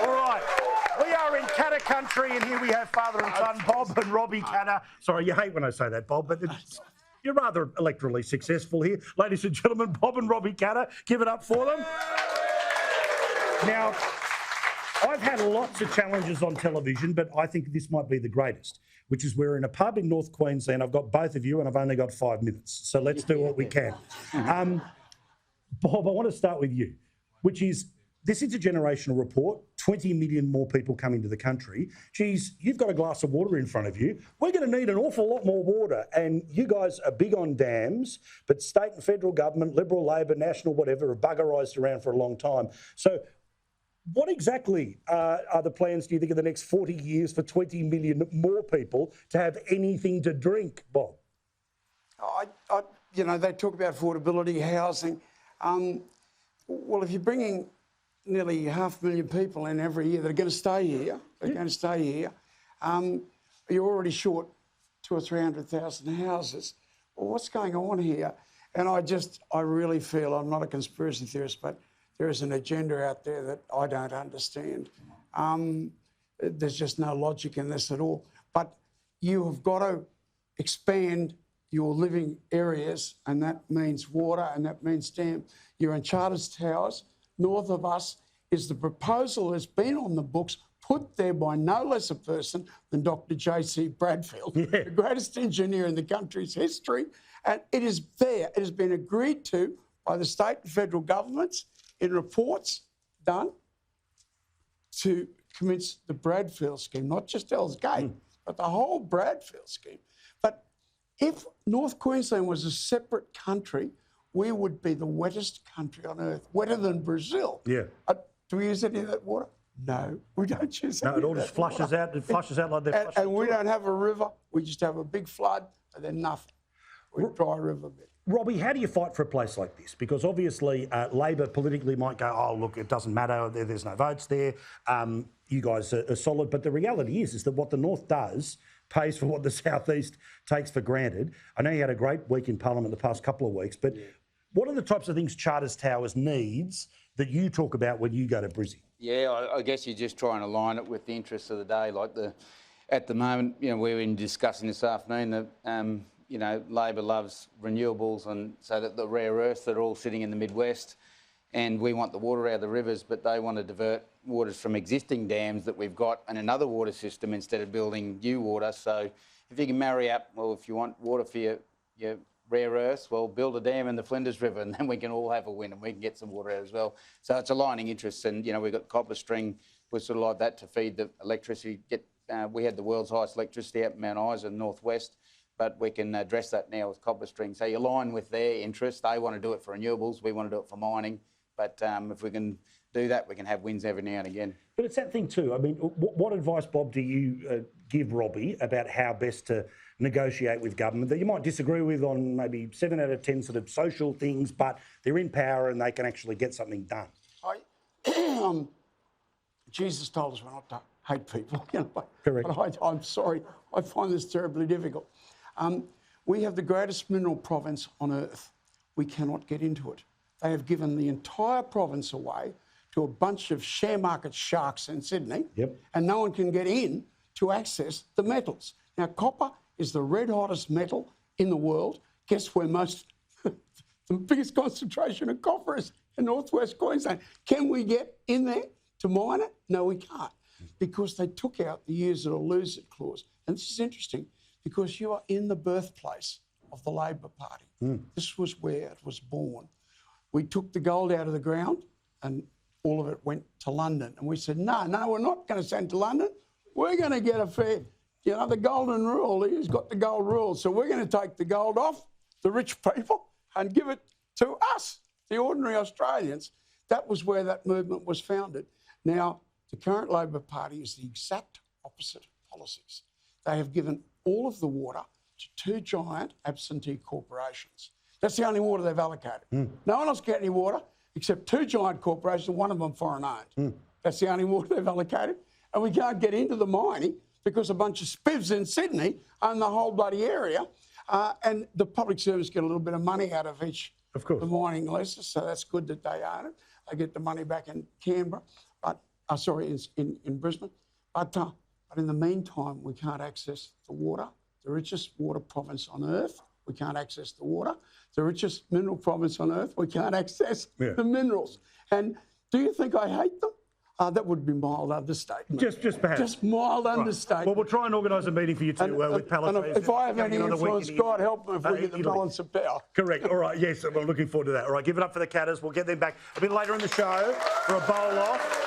All right. We are in Katter country, and here we have father and son, Bob and Robbie Katter. Sorry, you hate when I say that, Bob, but you're rather electorally successful here. Ladies and gentlemen, Bob and Robbie Katter, give it up for them. Now, I've had lots of challenges on television, but I think this might be the greatest, which is we're in a pub in North Queensland. I've got both of you, and I've only got 5 minutes, so let's do what we can. Bob, I want to start with you, which is this intergenerational report, 20 million more people coming to the country. Geez, you've got a glass of water in front of you. We're going to need an awful lot more water. And you guys are big on dams, but state and federal government, Liberal, Labor, National, whatever, have buggerised around for a long time. So what exactly are the plans, do you think, in the next 40 years for 20 million more people to have anything to drink, Bob? You know, they talk about affordability, housing. Well, if you're bringing nearly 500,000 people in every year that are going to stay here, you're already short 200,000 or 300,000 houses. Well, what's going on here? And I really feel, I'm not a conspiracy theorist, but there is an agenda out there that I don't understand. There's just no logic in this at all. But you have got to expand your living areas, and that means water, and that means dam. You're in Charters Towers. North of us is the proposal that's been on the books, put there by no less a person than Dr. J.C. Bradfield, the greatest engineer in the country's history. And it is there. It has been agreed to by the state and federal governments in reports done to commence the Bradfield scheme, not just Hell's Gate, but the whole Bradfield scheme. But if North Queensland was a separate country, we would be the wettest country on earth, wetter than Brazil. Yeah. Do we use any of that water? No, we don't use any of that. No, it all just flushes out. It flushes out like that. And we don't have a river. We just have a big flood and then nothing. We dry river bed. Robbie, how do you fight for a place like this? Because obviously Labor politically might go, oh, look, it doesn't matter, there's no votes there, you guys are solid. But the reality is that what the North does pays for what the South East takes for granted. I know you had a great week in Parliament the past couple of weeks, but what are the types of things Charters Towers needs that you talk about when you go to Brizzy? Yeah, I guess you just try and align it with the interests of the day. Like at the moment, you know, we're discussing this afternoon that you know, Labor loves renewables, and so that the rare earths that are all sitting in the Midwest, and we want the water out of the rivers, but they want to divert waters from existing dams that we've got and another water system instead of building new water. So if you can marry up, well, if you want water for your rare earths, well, build a dam in the Flinders River, and then we can all have a win and we can get some water out as well. So it's aligning interests, and, you know, we've got copper string, we're sort of like that to feed the electricity. We had the world's highest electricity out in Mount Isa, northwest, but we can address that now with copper string. So you align with their interests. They want to do it for renewables, we want to do it for mining. But if we can do that, we can have wins every now and again. But it's that thing too. I mean, what advice, Bob, do you give Robbie about how best to negotiate with government that you might disagree with on maybe 7 out of 10 sort of social things, but they're in power and they can actually get something done? Jesus told us we're not to hate people. You know, Correct. But I'm sorry, I find this terribly difficult. We have the greatest mineral province on earth. We cannot get into it. They have given the entire province away to a bunch of share market sharks in Sydney, and no one can get in to access the metals. Now, copper is the red hottest metal in the world. Guess where the biggest concentration of copper is? In northwest Queensland. Can we get in there to mine it? No, we can't, because they took out the use it or lose it clause. And this is interesting, because you are in the birthplace of the Labor Party. This was where it was born. We took the gold out of the ground and all of it went to London. And we said, no, we're not going to send to London. We're going to get a fair, you know, the golden rule. He's got the gold rule. So we're going to take the gold off the rich people and give it to us, the ordinary Australians. That was where that movement was founded. Now, the current Labor Party is the exact opposite policies. They have given all of the water to 2 giant absentee corporations. That's the only water they've allocated. No one else get any water except 2 giant corporations, one of them foreign owned. That's the only water they've allocated. And we can't get into the mining because a bunch of spivs in Sydney own the whole bloody area. And the public servants get a little bit of money out of each of the mining leases, so that's good that they own it. They get the money back in Canberra. But in Brisbane. But in the meantime, we can't access the water. The richest water province on earth, we can't access the water. The richest mineral province on earth, we can't access the minerals. And do you think I hate them? That would be mild understatement. Just perhaps. Just mild understatement. Well, we'll try and organise a meeting for you too with Palisades. And if I have any influence, God help me if we get the balance of power. Correct. All right. Yes, we're looking forward to that. All right. Give it up for the Katters. We'll get them back a bit later in the show for a bowl off.